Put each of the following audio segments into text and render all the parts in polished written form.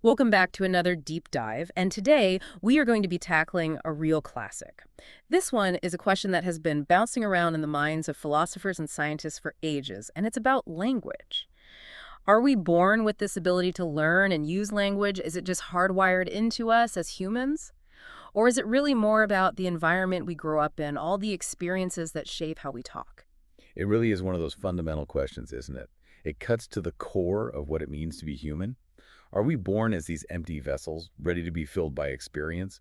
Welcome back to another deep dive, and today we are going to be tackling a real classic. This one is a question that has been bouncing around in the minds of philosophers and scientists for ages, and it's about language. Are we born with this ability to learn and use language? Is it just hardwired into us as humans? Or is it really more about the environment we grow up in, all the experiences that shape how we talk? It really is one of those fundamental questions, isn't it? It cuts to the core of what it means to be human. Are we born as these empty vessels, ready to be filled by experience?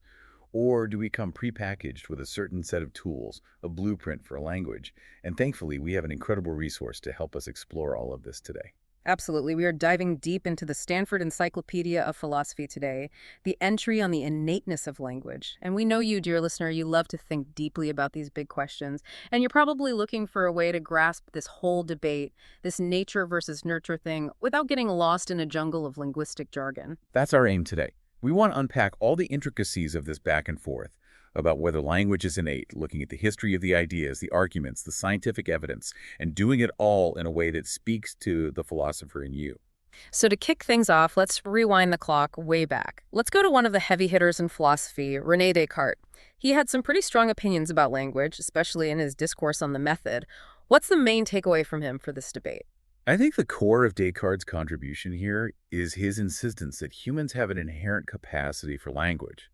Or do we come prepackaged with a certain set of tools, a blueprint for a language? And thankfully, we have an incredible resource to help us explore all of this today. Absolutely. We are diving deep into the Stanford Encyclopedia of Philosophy today, the entry on the innateness of language. And we know you, dear listener, you love to think deeply about these big questions. And you're probably looking for a way to grasp this whole debate, this nature versus nurture thing, without getting lost in a jungle of linguistic jargon. That's our aim today. We want to unpack all the intricacies of this back and forth about whether language is innate, looking at the history of the ideas, the arguments, the scientific evidence, and doing it all in a way that speaks to the philosopher in you. So to kick things off, let's rewind the clock way back. Let's go to one of the heavy hitters in philosophy, René Descartes. He had some pretty strong opinions about language, especially in his discourse on the method. What's the main takeaway from him for this debate? I think the core of Descartes' contribution here is his insistence that humans have an inherent capacity for language.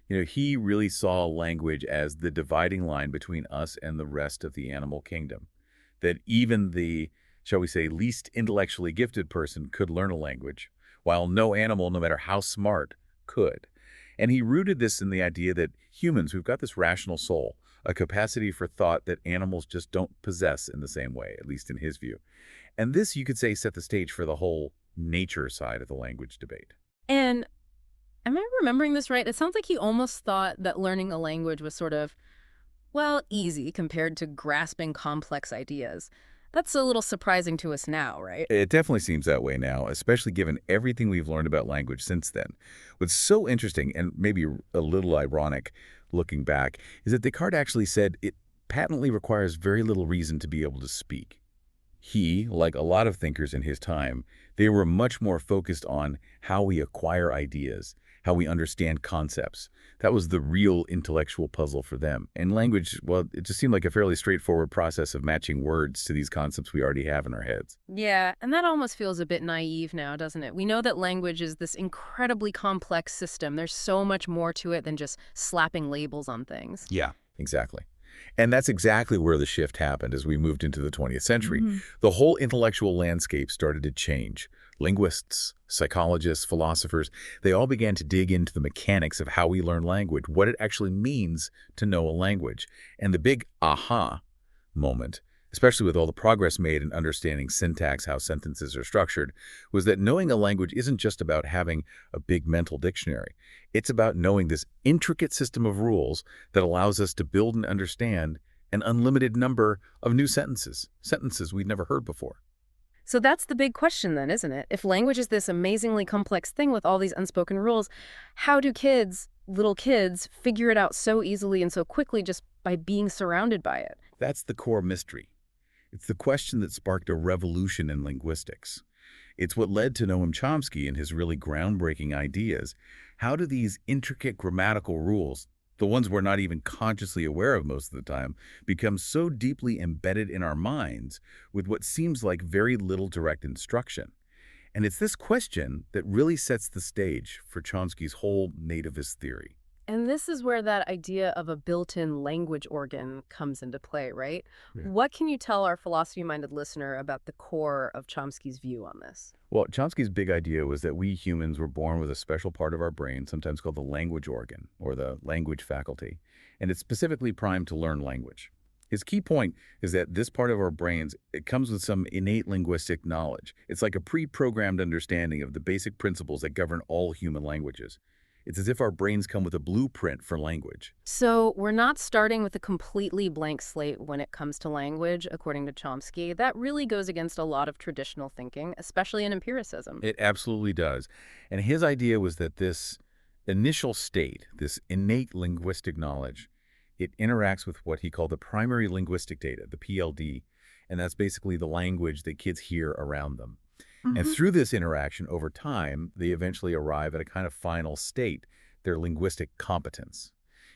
He really saw language as the dividing line between us and the rest of the animal kingdom. That even the, shall we say, least intellectually gifted person could learn a language, while no animal, no matter how smart, could. And he rooted this in the idea that humans, we've got this rational soul, a capacity for thought that animals just don't possess in the same way, at least in his view. And this, you could say, set the stage for the whole nature side of the language debate. And am I remembering this right? It sounds like he almost thought that learning a language was sort of, well, easy compared to grasping complex ideas. That's a little surprising to us now, right? It definitely seems that way now, especially given everything we've learned about language since then. What's so interesting, and maybe a little ironic looking back, is that Descartes actually said it patently requires very little reason to be able to speak. He, like a lot of thinkers in his time, they were much more focused on how we acquire ideas, how we understand concepts. That was the real intellectual puzzle for them. And language, well, it just seemed like a fairly straightforward process of matching words to these concepts we already have in our heads. Yeah, and that almost feels a bit naive now, doesn't it? We know that language is this incredibly complex system. There's so much more to it than just slapping labels on things. Yeah, exactly. And that's exactly where the shift happened as we moved into the 20th century. The whole intellectual landscape started to change. Linguists, psychologists, philosophers, they all began to dig into the mechanics of how we learn language, what it actually means to know a language. And the big aha moment, especially with all the progress made in understanding syntax, how sentences are structured, was that knowing a language isn't just about having a big mental dictionary. It's about knowing this intricate system of rules that allows us to build and understand an unlimited number of new sentences we'd never heard before. So that's the big question then, isn't it? If language is this amazingly complex thing with all these unspoken rules, how do kids, little kids, figure it out so easily and so quickly just by being surrounded by it? That's the core mystery. It's the question that sparked a revolution in linguistics. It's what led to Noam Chomsky and his really groundbreaking ideas. How do these intricate grammatical rules, the ones we're not even consciously aware of most of the time, become so deeply embedded in our minds with what seems like very little direct instruction? And it's this question that really sets the stage for Chomsky's whole nativist theory. And this is where that idea of a built-in language organ comes into play, right? Yeah. What can you tell our philosophy-minded listener about the core of Chomsky's view on this? Well, Chomsky's big idea was that we humans were born with a special part of our brain, sometimes called the language organ, or the language faculty, and it's specifically primed to learn language. His key point is that this part of our brains, it comes with some innate linguistic knowledge. It's like a pre-programmed understanding of the basic principles that govern all human languages. It's as if our brains come with a blueprint for language. So we're not starting with a completely blank slate when it comes to language, according to Chomsky. That really goes against a lot of traditional thinking, especially in empiricism. It absolutely does. And his idea was that this initial state, this innate linguistic knowledge, it interacts with what he called the primary linguistic data, the PLD, and that's basically the language that kids hear around them. And through this interaction over time, they eventually arrive at a kind of final state, their linguistic competence.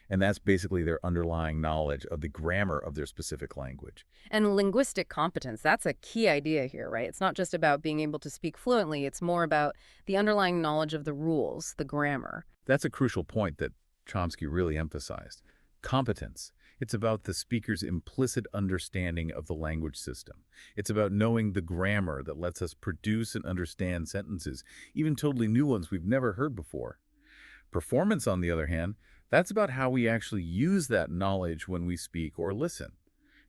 And that's basically their underlying knowledge of the grammar of their specific language. And linguistic competence, that's a key idea here, right? It's not just about being able to speak fluently, it's more about the underlying knowledge of the rules, the grammar. That's a crucial point that Chomsky really emphasized. Competence. It's about the speaker's implicit understanding of the language system. It's about knowing the grammar that lets us produce and understand sentences, even totally new ones we've never heard before. Performance, on the other hand, that's about how we actually use that knowledge when we speak or listen.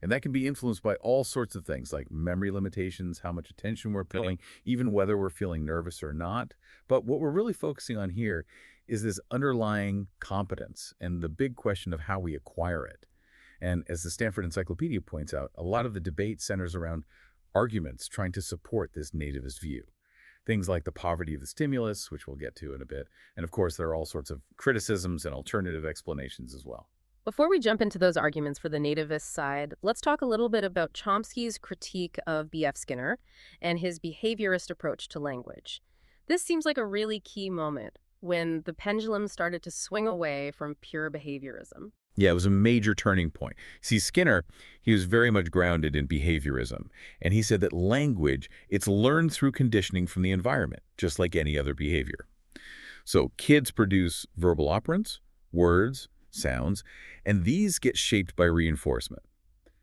And that can be influenced by all sorts of things like memory limitations, how much attention we're paying, even whether we're feeling nervous or not. But what we're really focusing on here is this underlying competence and the big question of how we acquire it. And as the Stanford Encyclopedia points out, a lot of the debate centers around arguments trying to support this nativist view. Things like the poverty of the stimulus, which we'll get to in a bit. And of course, there are all sorts of criticisms and alternative explanations as well. Before we jump into those arguments for the nativist side, let's talk a little bit about Chomsky's critique of B.F. Skinner and his behaviorist approach to language. This seems like a really key moment when the pendulum started to swing away from pure behaviorism. Yeah, it was a major turning point. See, Skinner, he was very much grounded in behaviorism, and he said that language, it's learned through conditioning from the environment, just like any other behavior. So kids produce verbal operants, words, sounds, and these get shaped by reinforcement,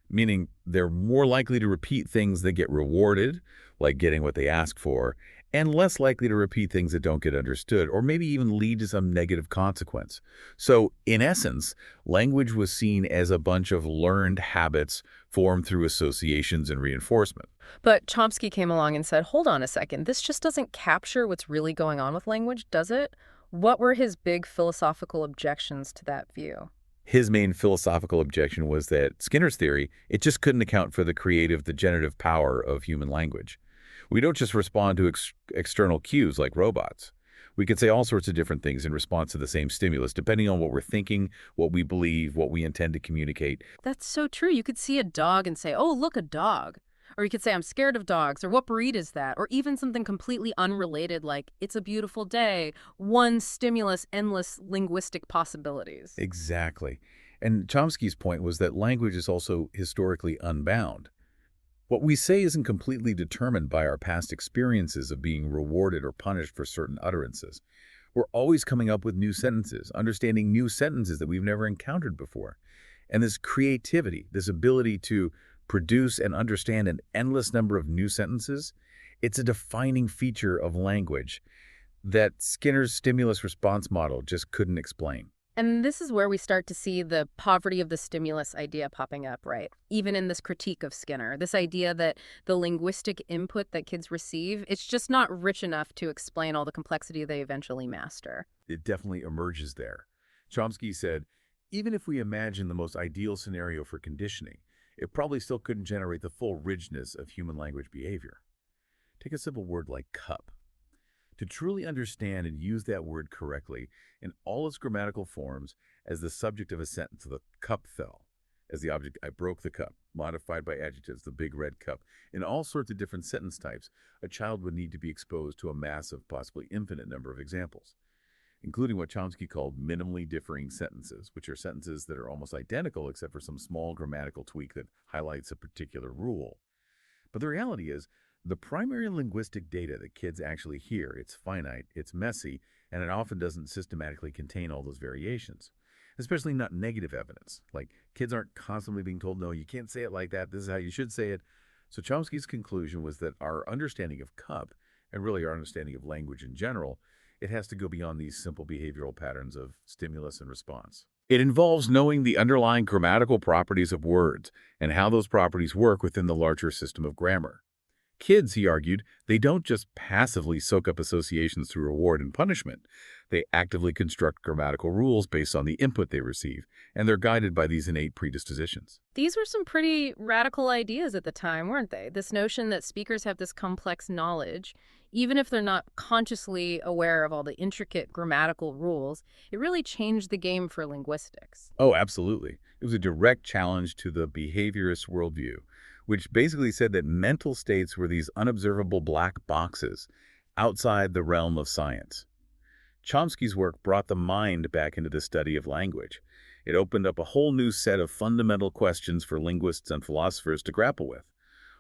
meaning they're more likely to repeat things that get rewarded, like getting what they ask for, and less likely to repeat things that don't get understood or maybe even lead to some negative consequence. So, in essence, language was seen as a bunch of learned habits formed through associations and reinforcement. But Chomsky came along and said, hold on a second, this just doesn't capture what's really going on with language, does it? What were his big philosophical objections to that view? His main philosophical objection was that Skinner's theory, it just couldn't account for the creative, the generative power of human language. We don't just respond to external cues like robots. We can say all sorts of different things in response to the same stimulus, depending on what we're thinking, what we believe, what we intend to communicate. That's so true. You could see a dog and say, oh, look, a dog. Or you could say, I'm scared of dogs, or what breed is that? Or even something completely unrelated like, it's a beautiful day. One stimulus, endless linguistic possibilities. Exactly. And Chomsky's point was that language is also historically unbound. What we say isn't completely determined by our past experiences of being rewarded or punished for certain utterances. We're always coming up with new sentences, understanding new sentences that we've never encountered before. And this creativity, this ability to produce and understand an endless number of new sentences, it's a defining feature of language that Skinner's stimulus response model just couldn't explain. And this is where we start to see the poverty of the stimulus idea popping up, right? Even in this critique of Skinner, this idea that the linguistic input that kids receive, it's just not rich enough to explain all the complexity they eventually master. It definitely emerges there. Chomsky said, even if we imagine the most ideal scenario for conditioning, it probably still couldn't generate the full richness of human language behavior. Take a simple word like cup. To truly understand and use that word correctly in all its grammatical forms as the subject of a sentence, the cup fell. As the object, I broke the cup, modified by adjectives, the big red cup. In all sorts of different sentence types, a child would need to be exposed to a massive, possibly infinite number of examples, including what Chomsky called minimally differing sentences, which are sentences that are almost identical except for some small grammatical tweak that highlights a particular rule. But the reality is, the primary linguistic data that kids actually hear, it's finite, it's messy, and it often doesn't systematically contain all those variations, especially not negative evidence. Like, kids aren't constantly being told, no, you can't say it like that, this is how you should say it. So Chomsky's conclusion was that our understanding of cup, and really our understanding of language in general, it has to go beyond these simple behavioral patterns of stimulus and response. It involves knowing the underlying grammatical properties of words and how those properties work within the larger system of grammar. Kids, he argued, they don't just passively soak up associations through reward and punishment. They actively construct grammatical rules based on the input they receive, and they're guided by these innate predispositions. These were some pretty radical ideas at the time, weren't they? This notion that speakers have this complex knowledge, even if they're not consciously aware of all the intricate grammatical rules, it really changed the game for linguistics. Oh, absolutely. It was a direct challenge to the behaviorist worldview, which basically said that mental states were these unobservable black boxes outside the realm of science. Chomsky's work brought the mind back into the study of language. It opened up a whole new set of fundamental questions for linguists and philosophers to grapple with.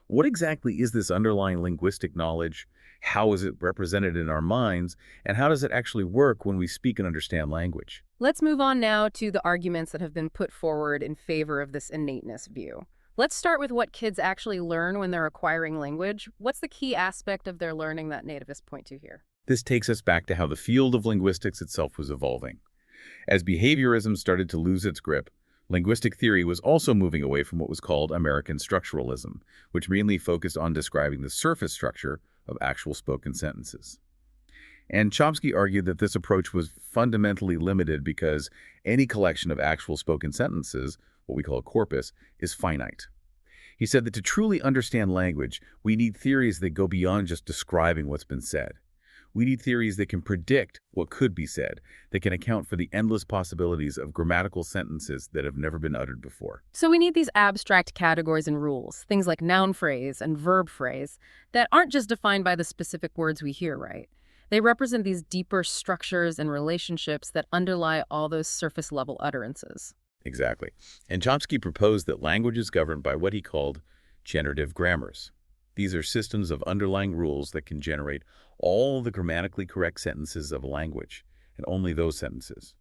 What exactly is this underlying linguistic knowledge? How is it represented in our minds? And how does it actually work when we speak and understand language? Let's move on now to the arguments that have been put forward in favor of this innateness view. Let's start with what kids actually learn when they're acquiring language. What's the key aspect of their learning that nativists point to here? This takes us back to how the field of linguistics itself was evolving. As behaviorism started to lose its grip, linguistic theory was also moving away from what was called American structuralism, which mainly focused on describing the surface structure of actual spoken sentences. And Chomsky argued that this approach was fundamentally limited because any collection of actual spoken sentences, what we call a corpus, is finite. He said that to truly understand language, we need theories that go beyond just describing what's been said. We need theories that can predict what could be said, that can account for the endless possibilities of grammatical sentences that have never been uttered before. So we need these abstract categories and rules, things like noun phrase and verb phrase, that aren't just defined by the specific words we hear, right? They represent these deeper structures and relationships that underlie all those surface-level utterances. Exactly. And Chomsky proposed that language is governed by what he called generative grammars. These are systems of underlying rules that can generate all the grammatically correct sentences of a language, and only those sentences.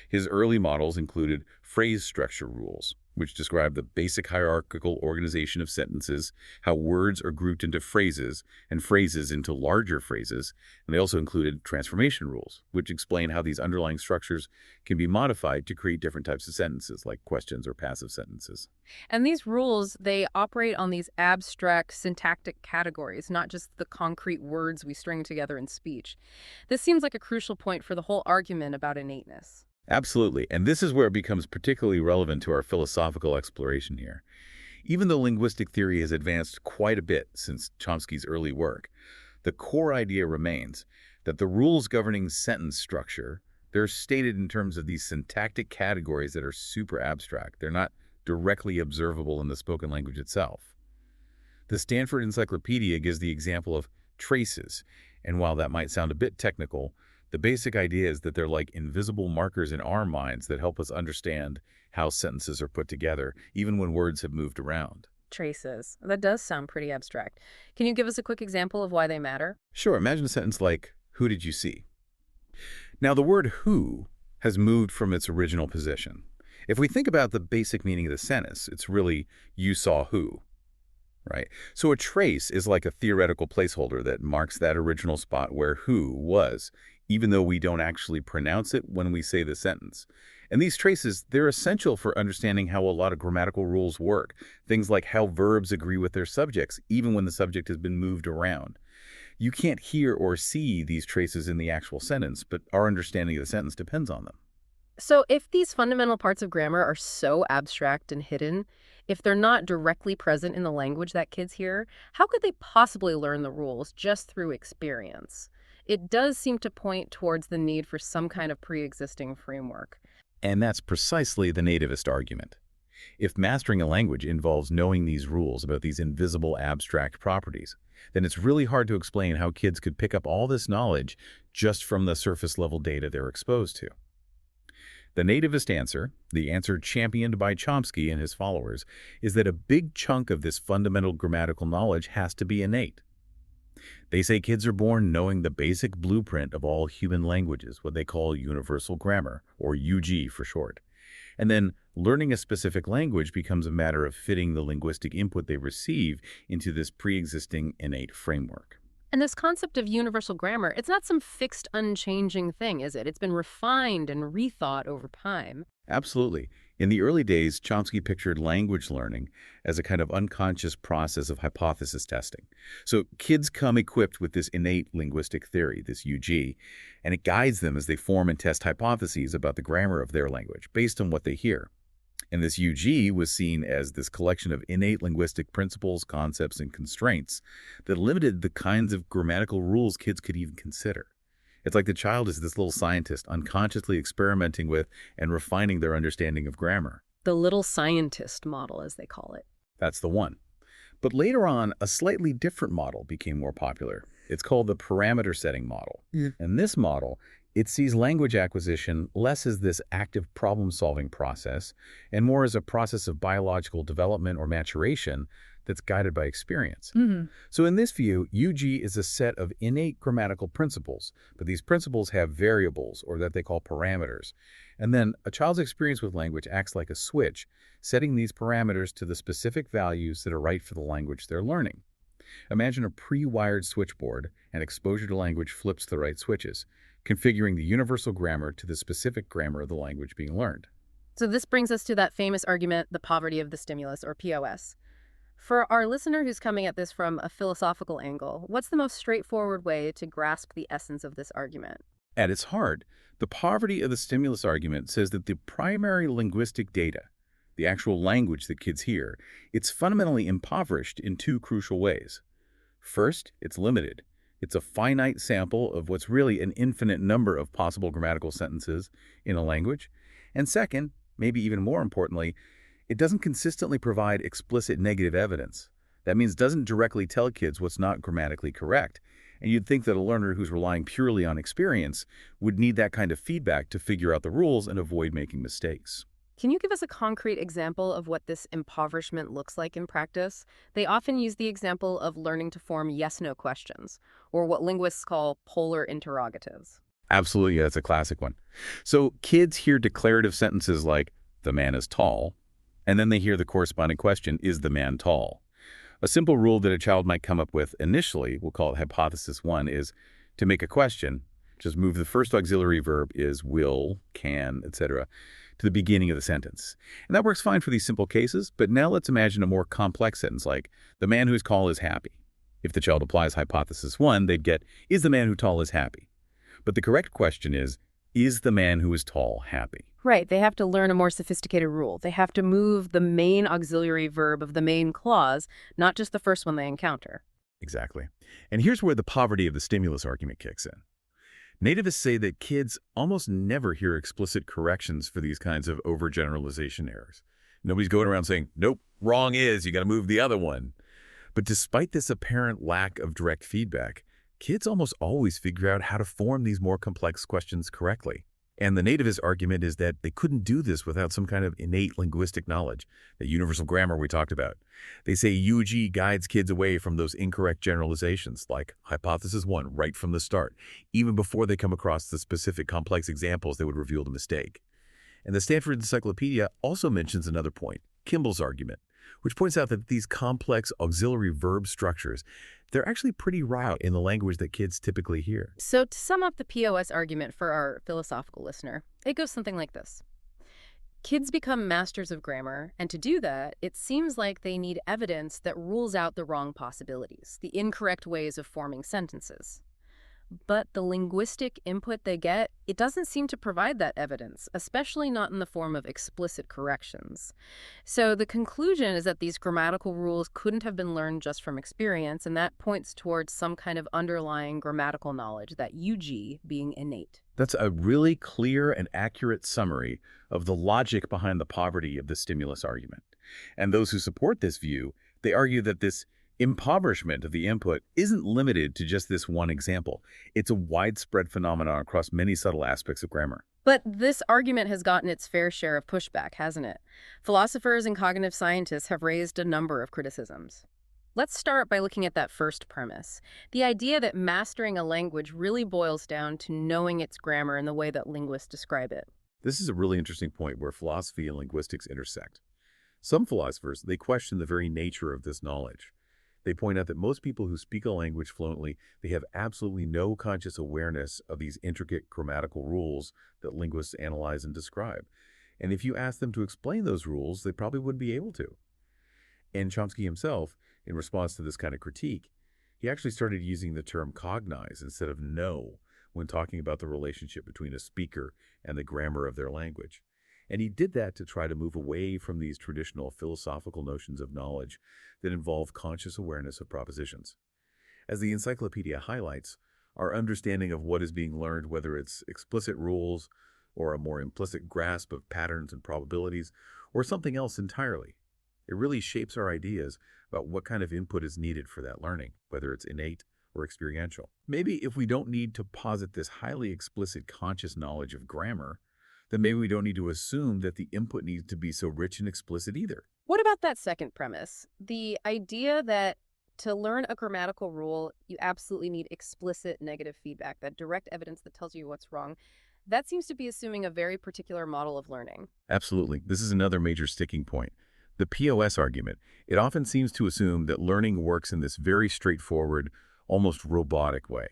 His early models included phrase structure rules, which describe the basic hierarchical organization of sentences, how words are grouped into phrases and phrases into larger phrases, and they also included transformation rules, which explain how these underlying structures can be modified to create different types of sentences, like questions or passive sentences. And these rules, they operate on these abstract syntactic categories, not just the concrete words we string together in speech. This seems like a crucial point for the whole argument about innateness. Absolutely, and this is where it becomes particularly relevant to our philosophical exploration here. Even though linguistic theory has advanced quite a bit since Chomsky's early work, the core idea remains that the rules governing sentence structure, they're stated in terms of these syntactic categories that are super abstract. They're not directly observable in the spoken language itself. The Stanford Encyclopedia gives the example of traces, and while that might sound a bit technical, the basic idea is that they're like invisible markers in our minds that help us understand how sentences are put together, even when words have moved around. Traces. That does sound pretty abstract. Can you give us a quick example of why they matter? Sure, imagine a sentence like, "Who did you see?" Now, the word who has moved from its original position. If we think about the basic meaning of the sentence, it's really, you saw who, right? So a trace is like a theoretical placeholder that marks that original spot where who was, even though we don't actually pronounce it when we say the sentence. And these traces, they're essential for understanding how a lot of grammatical rules work. Things like how verbs agree with their subjects, even when the subject has been moved around. You can't hear or see these traces in the actual sentence, but our understanding of the sentence depends on them. So if these fundamental parts of grammar are so abstract and hidden, if they're not directly present in the language that kids hear, how could they possibly learn the rules just through experience? It does seem to point towards the need for some kind of pre-existing framework. And that's precisely the nativist argument. If mastering a language involves knowing these rules about these invisible abstract properties, then it's really hard to explain how kids could pick up all this knowledge just from the surface-level data they're exposed to. The nativist answer, the answer championed by Chomsky and his followers, is that a big chunk of this fundamental grammatical knowledge has to be innate. They say kids are born knowing the basic blueprint of all human languages, what they call universal grammar, or UG for short. And then learning a specific language becomes a matter of fitting the linguistic input they receive into this pre-existing innate framework. And this concept of universal grammar, it's not some fixed, unchanging thing, is it? It's been refined and rethought over time. Absolutely. In the early days, Chomsky pictured language learning as a kind of unconscious process of hypothesis testing. So kids come equipped with this innate linguistic theory, this UG, and it guides them as they form and test hypotheses about the grammar of their language based on what they hear. And this UG was seen as this collection of innate linguistic principles, concepts, and constraints that limited the kinds of grammatical rules kids could even consider. It's like the child is this little scientist unconsciously experimenting with and refining their understanding of grammar. The little scientist model, as they call it. That's the one. But later on, a slightly different model became more popular. It's called the parameter setting model. Mm. And this model, it sees language acquisition less as this active problem-solving process and more as a process of biological development or maturation that's guided by experience. Hmm. So in this view, UG is a set of innate grammatical principles, but these principles have variables, or that they call parameters. And then a child's experience with language acts like a switch, setting these parameters to the specific values that are right for the language they're learning. Imagine a pre-wired switchboard, and exposure to language flips the right switches, configuring the universal grammar to the specific grammar of the language being learned. So this brings us to that famous argument, the poverty of the stimulus, or POS. For our listener who's coming at this from a philosophical angle, what's the most straightforward way to grasp the essence of this argument? At its heart, the poverty of the stimulus argument says that the primary linguistic data, the actual language that kids hear, it's fundamentally impoverished in two crucial ways. First, it's limited. It's a finite sample of what's really an infinite number of possible grammatical sentences in a language. And second, maybe even more importantly, it doesn't consistently provide explicit negative evidence. That means doesn't directly tell kids what's not grammatically correct. And you'd think that a learner who's relying purely on experience would need that kind of feedback to figure out the rules and avoid making mistakes. Can you give us a concrete example of what this impoverishment looks like in practice? They often use the example of learning to form yes-no questions, or what linguists call polar interrogatives. Absolutely, that's a classic one. So kids hear declarative sentences like, the man is tall, and then they hear the corresponding question, is the man tall? A simple rule that a child might come up with initially, we'll call it hypothesis one, is to make a question, just move the first auxiliary verb is will, can, etc., to the beginning of the sentence. And that works fine for these simple cases, but now let's imagine a more complex sentence like, the man who's tall is happy. If the child applies hypothesis one, they'd get, is the man who tall is happy? But the correct question is the man who is tall happy? Right, they have to learn a more sophisticated rule. They have to move the main auxiliary verb of the main clause, not just the first one they encounter. Exactly. And here's where the poverty of the stimulus argument kicks in. Nativists say that kids almost never hear explicit corrections for these kinds of overgeneralization errors. Nobody's going around saying, nope, wrong is, you got to move the other one. But despite this apparent lack of direct feedback, kids almost always figure out how to form these more complex questions correctly. And the nativist argument is that they couldn't do this without some kind of innate linguistic knowledge, the universal grammar we talked about. They say UG guides kids away from those incorrect generalizations, like hypothesis one, right from the start, even before they come across the specific complex examples that would reveal the mistake. And the Stanford Encyclopedia also mentions another point, Kimball's argument, which points out that these complex auxiliary verb structures, they're actually pretty rare in the language that kids typically hear. So to sum up the POS argument for our philosophical listener, it goes something like this. Kids become masters of grammar, and to do that, it seems like they need evidence that rules out the wrong possibilities, the incorrect ways of forming sentences. But the linguistic input they get, it doesn't seem to provide that evidence, especially not in the form of explicit corrections. So the conclusion is that these grammatical rules couldn't have been learned just from experience, and that points towards some kind of underlying grammatical knowledge, that UG being innate. That's a really clear and accurate summary of the logic behind the poverty of the stimulus argument. And those who support this view, they argue that this impoverishment of the input isn't limited to just this one example. It's a widespread phenomenon across many subtle aspects of grammar. But this argument has gotten its fair share of pushback, hasn't it? Philosophers and cognitive scientists have raised a number of criticisms. Let's start by looking at that first premise, the idea that mastering a language really boils down to knowing its grammar in the way that linguists describe it. This is a really interesting point where philosophy and linguistics intersect. Some philosophers, they question the very nature of this knowledge. They point out that most people who speak a language fluently, they have absolutely no conscious awareness of these intricate grammatical rules that linguists analyze and describe. And if you ask them to explain those rules, they probably wouldn't be able to. And Chomsky himself, in response to this kind of critique, he actually started using the term cognize instead of know when talking about the relationship between a speaker and the grammar of their language. And he did that to try to move away from these traditional philosophical notions of knowledge that involve conscious awareness of propositions. As the encyclopedia highlights, our understanding of what is being learned, whether it's explicit rules or a more implicit grasp of patterns and probabilities, or something else entirely, It really shapes our ideas about what kind of input is needed for that learning, whether it's innate or experiential. Maybe if we don't need to posit this highly explicit conscious knowledge of grammar, then maybe we don't need to assume that the input needs to be so rich and explicit either. What about that second premise? The idea that to learn a grammatical rule, you absolutely need explicit negative feedback, that direct evidence that tells you what's wrong. That seems to be assuming a very particular model of learning. Absolutely. This is another major sticking point. The POS argument, it often seems to assume that learning works in this very straightforward, almost robotic way.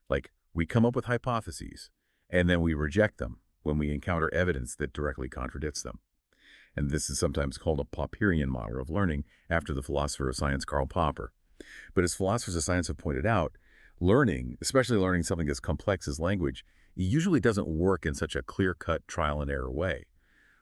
Like, we come up with hypotheses, and then we reject them when we encounter evidence that directly contradicts them. And this is sometimes called a Popperian model of learning after the philosopher of science Karl Popper. But as philosophers of science have pointed out, learning, especially learning something as complex as language, usually doesn't work in such a clear-cut trial and error way.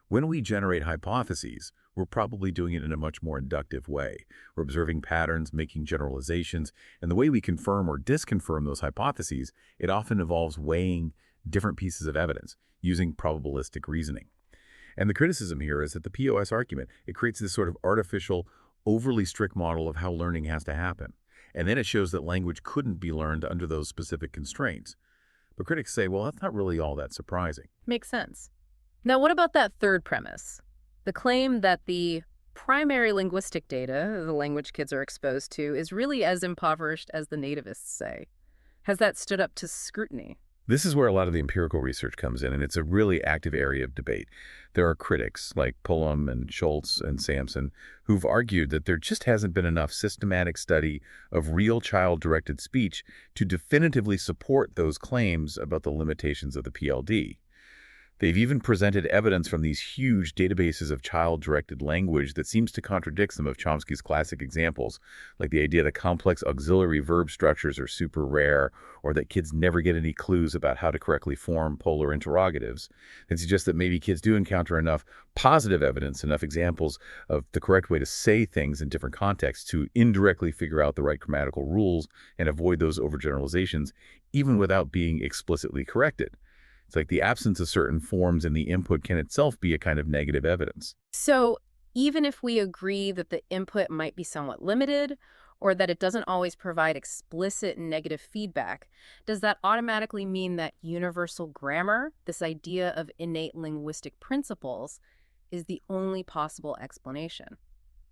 When we generate hypotheses, we're probably doing it in a much more inductive way. We're observing patterns, making generalizations, and the way we confirm or disconfirm those hypotheses, it often involves weighing different pieces of evidence using probabilistic reasoning. And the criticism here is that the POS argument, it creates this sort of artificial, overly strict model of how learning has to happen. And then it shows that language couldn't be learned under those specific constraints. But critics say, well, that's not really all that surprising. Makes sense. Now, what about that third premise? The claim that the primary linguistic data the language kids are exposed to is really as impoverished as the nativists say. Has that stood up to scrutiny? This is where a lot of the empirical research comes in, and it's a really active area of debate. There are critics like Pullum and Schultz and Sampson who've argued that there just hasn't been enough systematic study of real child-directed speech to definitively support those claims about the limitations of the PLD. They've even presented evidence from these huge databases of child-directed language that seems to contradict some of Chomsky's classic examples, like the idea that complex auxiliary verb structures are super rare, or that kids never get any clues about how to correctly form polar interrogatives, and suggest that maybe kids do encounter enough positive evidence, enough examples of the correct way to say things in different contexts to indirectly figure out the right grammatical rules and avoid those overgeneralizations, even without being explicitly corrected. It's like the absence of certain forms in the input can itself be a kind of negative evidence. So, even if we agree that the input might be somewhat limited or that it doesn't always provide explicit negative feedback, does that automatically mean that universal grammar, this idea of innate linguistic principles, is the only possible explanation?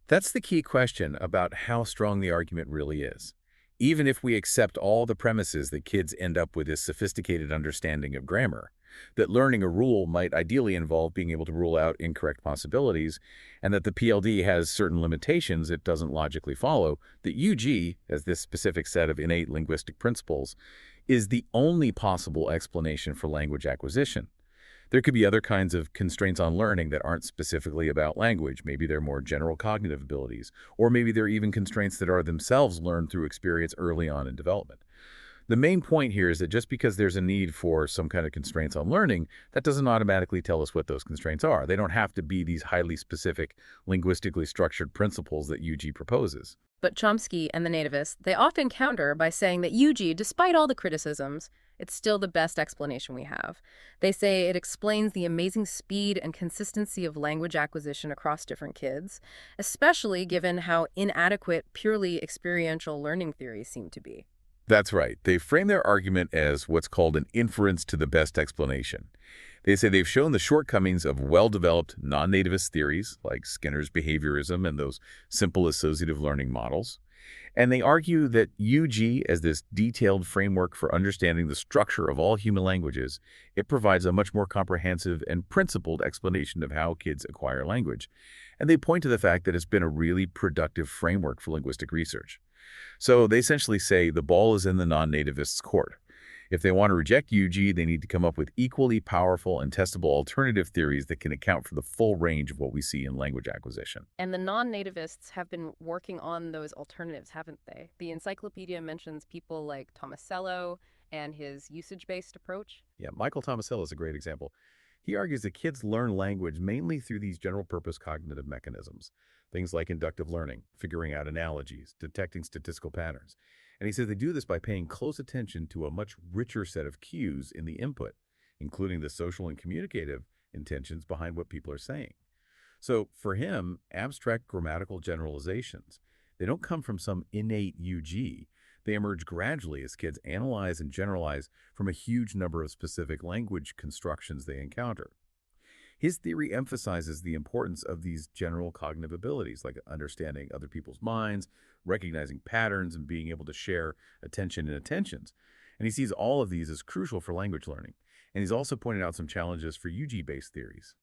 That's the key question about how strong the argument really is. Even if we accept all the premises that kids end up with this sophisticated understanding of grammar, that learning a rule might ideally involve being able to rule out incorrect possibilities, and that the PLD has certain limitations it doesn't logically follow, that UG, as this specific set of innate linguistic principles, is the only possible explanation for language acquisition. There could be other kinds of constraints on learning that aren't specifically about language. Maybe they're more general cognitive abilities, or maybe they're even constraints that are themselves learned through experience early on in development. The main point here is that just because there's a need for some kind of constraints on learning, that doesn't automatically tell us what those constraints are. They don't have to be these highly specific, linguistically structured principles that UG proposes. But Chomsky and the nativists, they often counter by saying that UG, despite all the criticisms, it's still the best explanation we have. They say it explains the amazing speed and consistency of language acquisition across different kids, especially given how inadequate purely experiential learning theories seem to be. That's right. They frame their argument as what's called an inference to the best explanation. They say they've shown the shortcomings of well-developed non-nativist theories like Skinner's behaviorism and those simple associative learning models. And they argue that UG, as this detailed framework for understanding the structure of all human languages, it provides a much more comprehensive and principled explanation of how kids acquire language. And they point to the fact that it's been a really productive framework for linguistic research. So they essentially say the ball is in the non-nativists' court. If they want to reject UG, they need to come up with equally powerful and testable alternative theories that can account for the full range of what we see in language acquisition. And the non-nativists have been working on those alternatives, haven't they? The encyclopedia mentions people like Tomasello and his usage-based approach. Yeah, Michael Tomasello is a great example. He argues that kids learn language mainly through these general-purpose cognitive mechanisms, things like inductive learning, figuring out analogies, detecting statistical patterns. And he says they do this by paying close attention to a much richer set of cues in the input, including the social and communicative intentions behind what people are saying. So for him, abstract grammatical generalizations, they don't come from some innate UG. They emerge gradually as kids analyze and generalize from a huge number of specific language constructions they encounter. His theory emphasizes the importance of these general cognitive abilities, like understanding other people's minds, recognizing patterns, and being able to share attention and attentions. And he sees all of these as crucial for language learning. And he's also pointed out some challenges for UG-based theories,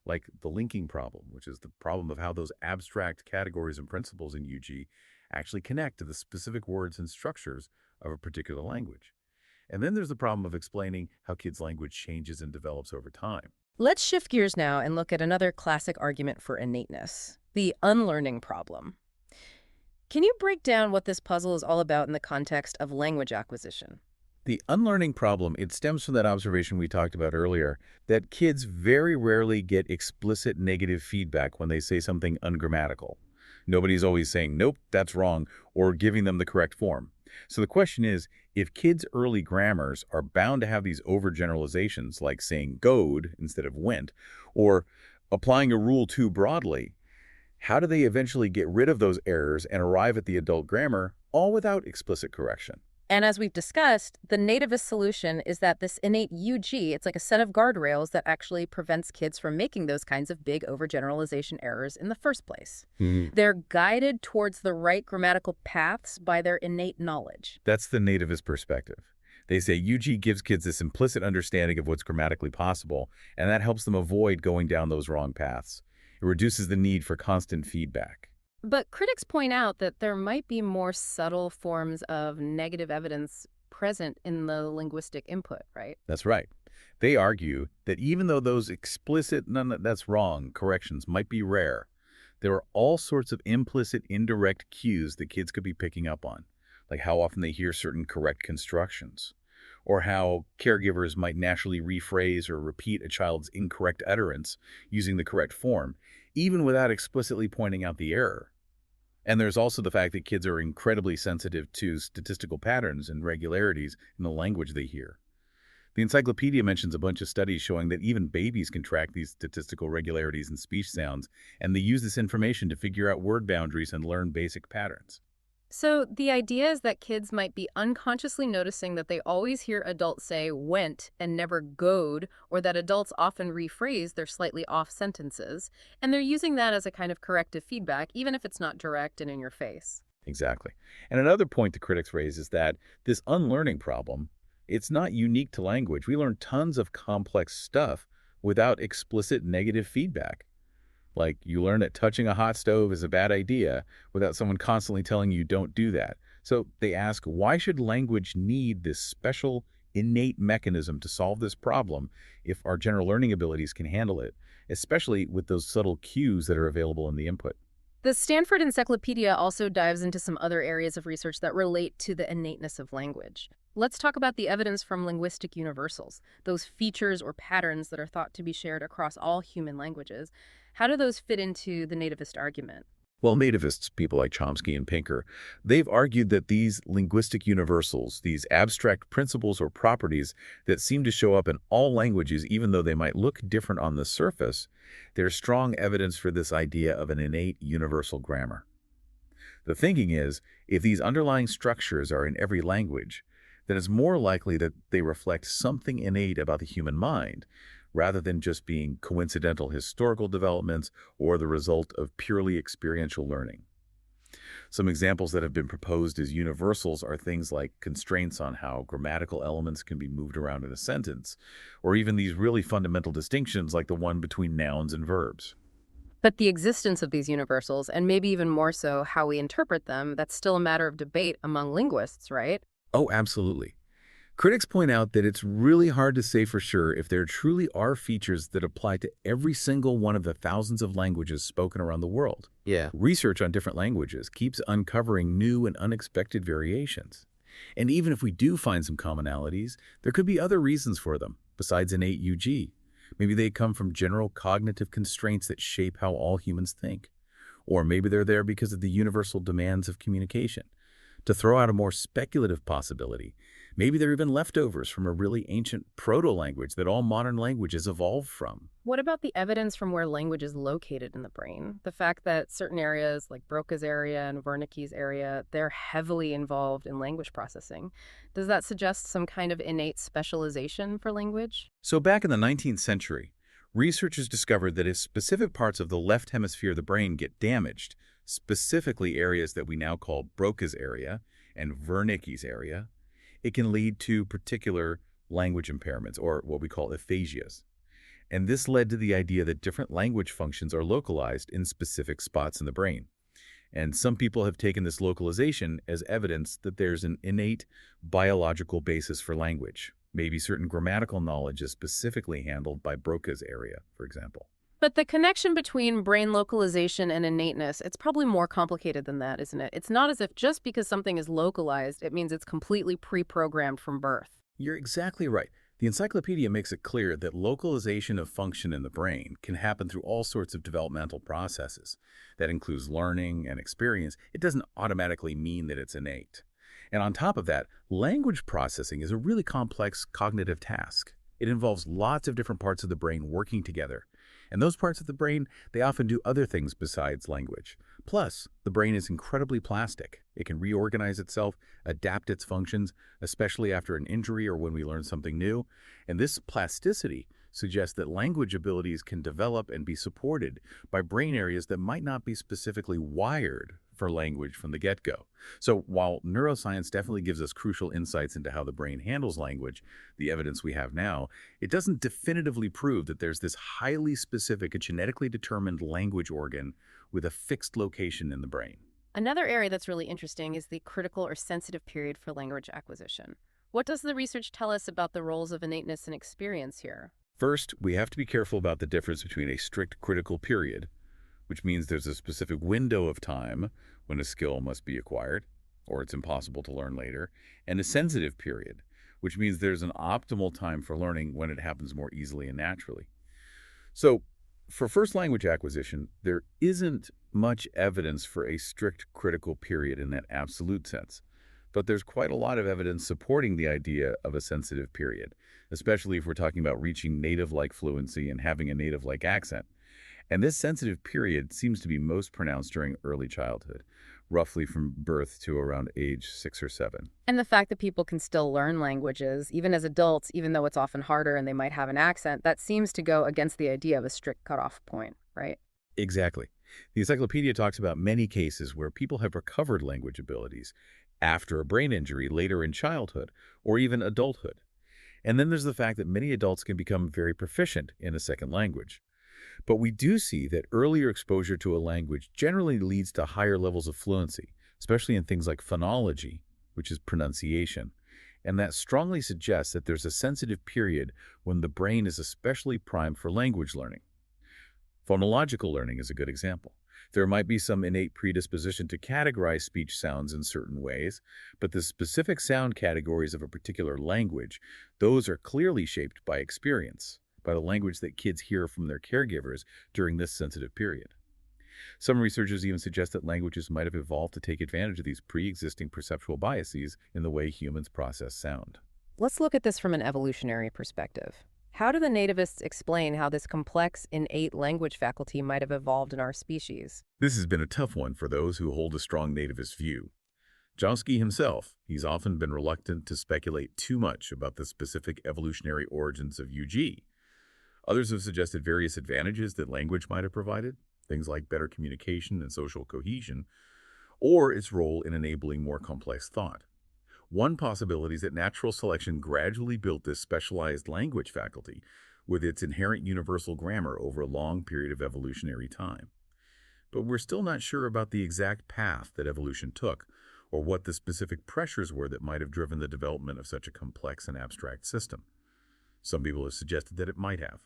like the linking problem, which is the problem of how those abstract categories and principles in UG actually connect to the specific words and structures of a particular language. And then there's the problem of explaining how kids' language changes and develops over time. Let's shift gears now and look at another classic argument for innateness, the unlearning problem. Can you break down what this puzzle is all about in the context of language acquisition? The unlearning problem, it stems from that observation we talked about earlier, that kids very rarely get explicit negative feedback when they say something ungrammatical. Nobody's always saying, nope, that's wrong, or giving them the correct form. So the question is, if kids' early grammars are bound to have these overgeneralizations, like saying goed instead of went, or applying a rule too broadly, how do they eventually get rid of those errors and arrive at the adult grammar, all without explicit correction? And as we've discussed, the nativist solution is that this innate UG, it's like a set of guardrails that actually prevents kids from making those kinds of big overgeneralization errors in the first place. They're guided towards the right grammatical paths by their innate knowledge. That's the nativist perspective. They say UG gives kids this implicit understanding of what's grammatically possible, and that helps them avoid going down those wrong paths. It reduces the need for constant feedback. But critics point out that there might be more subtle forms of negative evidence present in the linguistic input, right? That's right. They argue that even though those explicit, "no, that's wrong" corrections might be rare, there are all sorts of implicit, indirect cues that kids could be picking up on, like how often they hear certain correct constructions, or how caregivers might naturally rephrase or repeat a child's incorrect utterance using the correct form, even without explicitly pointing out the error. And there's also the fact that kids are incredibly sensitive to statistical patterns and regularities in the language they hear. The encyclopedia mentions a bunch of studies showing that even babies can track these statistical regularities in speech sounds, and they use this information to figure out word boundaries and learn basic patterns. So the idea is that kids might be unconsciously noticing that they always hear adults say went and never goed, or that adults often rephrase their slightly off sentences, and they're using that as a kind of corrective feedback, even if it's not direct and in your face. Exactly. And another point the critics raise is that this unlearning problem, it's not unique to language. We learn tons of complex stuff without explicit negative feedback. Like, you learn that touching a hot stove is a bad idea without someone constantly telling you don't do that. So they ask, why should language need this special innate mechanism to solve this problem if our general learning abilities can handle it, especially with those subtle cues that are available in the input? The Stanford Encyclopedia also dives into some other areas of research that relate to the innateness of language. Let's talk about the evidence from linguistic universals, those features or patterns that are thought to be shared across all human languages. How do those fit into the nativist argument? Well, nativists, people like Chomsky and Pinker, they've argued that these linguistic universals, these abstract principles or properties that seem to show up in all languages, even though they might look different on the surface, there's strong evidence for this idea of an innate universal grammar. The thinking is, if these underlying structures are in every language, then it's more likely that they reflect something innate about the human mind, rather than just being coincidental historical developments or the result of purely experiential learning. Some examples that have been proposed as universals are things like constraints on how grammatical elements can be moved around in a sentence, or even these really fundamental distinctions like the one between nouns and verbs. But the existence of these universals, and maybe even more so how we interpret them, that's still a matter of debate among linguists, right? Oh, absolutely. Critics point out that it's really hard to say for sure if there truly are features that apply to every single one of the thousands of languages spoken around the world. Yeah. Research on different languages keeps uncovering new and unexpected variations. And even if we do find some commonalities, there could be other reasons for them, besides innate UG. Maybe they come from general cognitive constraints that shape how all humans think. Or maybe they're there because of the universal demands of communication. To throw out a more speculative possibility, maybe they're even leftovers from a really ancient proto-language that all modern languages evolved from. What about the evidence from where language is located in the brain? The fact that certain areas like Broca's area and Wernicke's area, they're heavily involved in language processing. Does that suggest some kind of innate specialization for language? So back in the 19th century, researchers discovered that if specific parts of the left hemisphere of the brain get damaged, specifically areas that we now call Broca's area and Wernicke's area, it can lead to particular language impairments, or what we call aphasias. And this led to the idea that different language functions are localized in specific spots in the brain. And some people have taken this localization as evidence that there's an innate biological basis for language. Maybe certain grammatical knowledge is specifically handled by Broca's area, for example. But the connection between brain localization and innateness, it's probably more complicated than that, isn't it? It's not as if just because something is localized, it means it's completely pre-programmed from birth. You're exactly right. The encyclopedia makes it clear that localization of function in the brain can happen through all sorts of developmental processes. That includes learning and experience. It doesn't automatically mean that it's innate. And on top of that, language processing is a really complex cognitive task. It involves lots of different parts of the brain working together. And those parts of the brain, they often do other things besides language. Plus, the brain is incredibly plastic. It can reorganize itself, adapt its functions, especially after an injury or when we learn something new. And this plasticity suggests that language abilities can develop and be supported by brain areas that might not be specifically wired for language from the get-go. So while neuroscience definitely gives us crucial insights into how the brain handles language, the evidence we have now, it doesn't definitively prove that there's this highly specific, genetically determined language organ with a fixed location in the brain. Another area that's really interesting is the critical or sensitive period for language acquisition. What does the research tell us about the roles of innateness and experience here? First, we have to be careful about the difference between a strict critical period, which means there's a specific window of time when a skill must be acquired, or it's impossible to learn later, and a sensitive period, which means there's an optimal time for learning when it happens more easily and naturally. So, for first language acquisition, there isn't much evidence for a strict critical period in that absolute sense. But there's quite a lot of evidence supporting the idea of a sensitive period, especially if we're talking about reaching native-like fluency and having a native-like accent. And this sensitive period seems to be most pronounced during early childhood, roughly from birth to around age 6 or 7. And the fact that people can still learn languages, even as adults, even though it's often harder and they might have an accent, that seems to go against the idea of a strict cutoff point, right? Exactly. The encyclopedia talks about many cases where people have recovered language abilities after a brain injury later in childhood or even adulthood. And then there's the fact that many adults can become very proficient in a second language. But we do see that earlier exposure to a language generally leads to higher levels of fluency, especially in things like phonology, which is pronunciation. And that strongly suggests that there's a sensitive period when the brain is especially primed for language learning. Phonological learning is a good example. There might be some innate predisposition to categorize speech sounds in certain ways, but the specific sound categories of a particular language, those are clearly shaped by experience, by the language that kids hear from their caregivers during this sensitive period. Some researchers even suggest that languages might have evolved to take advantage of these pre-existing perceptual biases in the way humans process sound. Let's look at this from an evolutionary perspective. How do the nativists explain how this complex, innate language faculty might have evolved in our species? This has been a tough one for those who hold a strong nativist view. Chomsky himself, he's often been reluctant to speculate too much about the specific evolutionary origins of UG. Others have suggested various advantages that language might have provided, things like better communication and social cohesion, or its role in enabling more complex thought. One possibility is that natural selection gradually built this specialized language faculty with its inherent universal grammar over a long period of evolutionary time. But we're still not sure about the exact path that evolution took, or what the specific pressures were that might have driven the development of such a complex and abstract system. Some people have suggested that it might have.